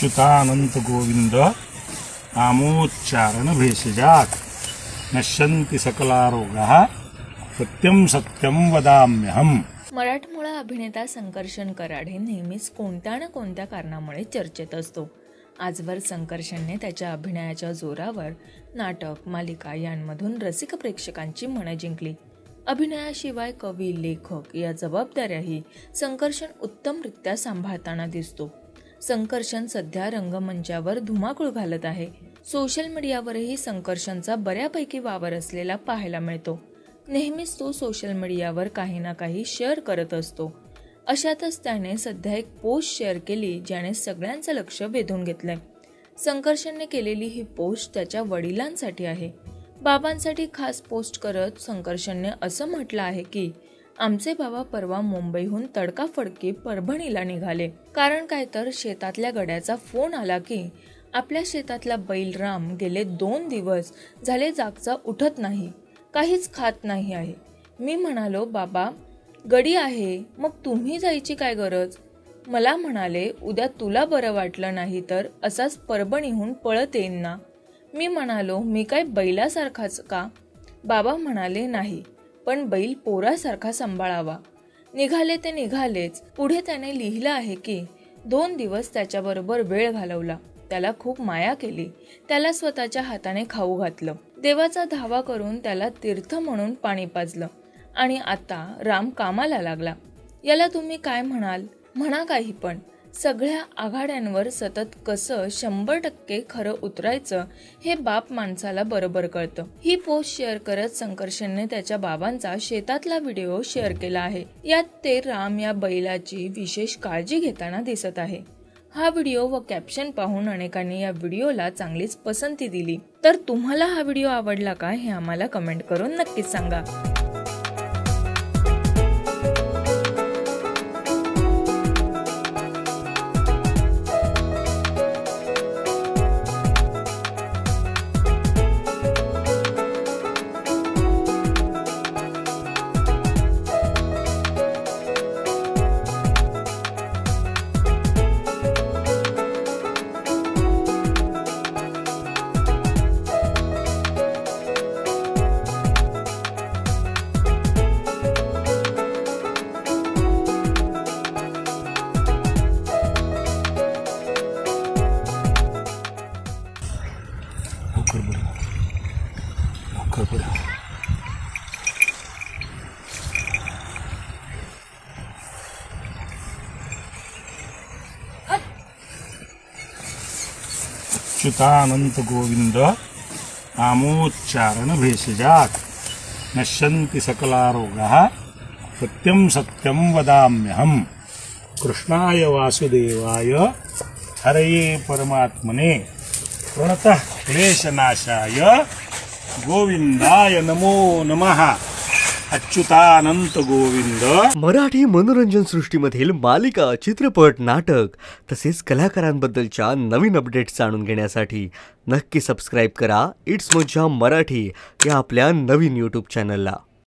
अच्युतानंत गोविंद नामोच्चारण भेषजात् नश्यन्ति सकलारोगाः सत्यम सत्यम वदाम्यहम्। मराठमोळा अभिनेता संकर्षण कराडे नेहमीच कोणत्या ना कोणत्या कारणामुळे चर्चेत असतो। आजवर संकर्षणने त्याच्या अभिनयाच्या जोरावर नाटक, मालिका यांमधून रसिक प्रेक्षकांची मनं जिंकली। अभिनयाशिवाय कवी, लेखक या जबाबदाऱ्याही संकर्षण उत्तमरित्या सांभाळताना दिसतो। संकर्षण सध्या रंगमंचावर धुमाकूळ घालत आहे। सोशल मीडियावरही संकर्षणचा बऱ्यापैकी वावर असलेला पाहायला मिळतो। नेहमीच तो सोशल मीडियावर काही ना काही शेअर करत असतो। अशातच त्याने सध्या एक पोस्ट शेअर केली ज्याने सगळ्यांचं लक्ष वेधून घेतलंय। संकर्षणने केलेली ही पोस्ट त्याच्या वडिलांसाठी आहे। बाबांसाठी खास पोस्ट करत संकर्षणने असं म्हटलं आहे की आमचे बाबा परवा मुंबईहून तडकाफडकी परभणीला निघाले। कारण काय तर शेतातल्या गड्याचा फोन आला की आपल्या शेतातला बैल राम गेले 2 दिवस झाले जागचा उठत नाही, काहीच खात नाही आहे। मी म्हणालो, बाबा गडी आहे मग तुम्ही जायची काय गरज? मला म्हणाले, उद्या तुला बरं वाटलं नाही तर असाच परभणीहून पळत येईन ना। मी म्हणालो, मी काय बैलासारखाच का? बाबा म्हणाले, नाही पण बैल पोरासारखा सांभाळावा। निघाले ते निघालेच। पुढे त्याने लिहिलं आहे की 2 दिवस त्याच्याबरोबर वेळ घालवला, त्याला खूप माया केली, त्याला स्वतःच्या हाताने खाऊ घातलं, देवाचा धावा करून त्याला तीर्थ म्हणून पाणी पाजलं आणि आता राम कामाला लागला। याला तुम्ही काय म्हणाल? म्हणा काही, पण सगळ्या आघाड्यांवर सतत कसं 100% खरं उतरायचं हे बाप माणसाला बरोबर कळतं। ही पोस्ट शेअर करत संकर्षणने त्याच्या बाबांचा शेतातला व्हिडिओ शेअर केला आहे। यात ते राम या बैलाची विशेष काळजी घेताना दिसत आहे। हा व्हिडिओ व कॅप्शन पाहून अनेकांनी या व्हिडिओला चांगलीच पसंती दिली। तर तुम्हाला हा व्हिडिओ आवडला का हे आम्हाला कमेंट करून नक्कीच सांगा। अच्युतानंत गोविंद नामोच्चारण भेषजात् नश्यन्ति सकलारोगाः सत्यम सत्यम वदाम्यहम्। कृष्णाय वासुदेवाय हरये परमात्मने प्रणतः क्लेशनाशाय गोविंदाय नमो नमः। अच्युतानंत गोविंद। मराठी मनोरंजन सृष्टीमधील मालिका, चित्रपट, नाटक तसेच कलाकारांबद्दलच्या नवीन अपडेट्स जाणून घेण्यासाठी नक्की सबस्क्राईब करा इट्स मज्जा मराठी या आपल्या नवीन YouTube चॅनलला।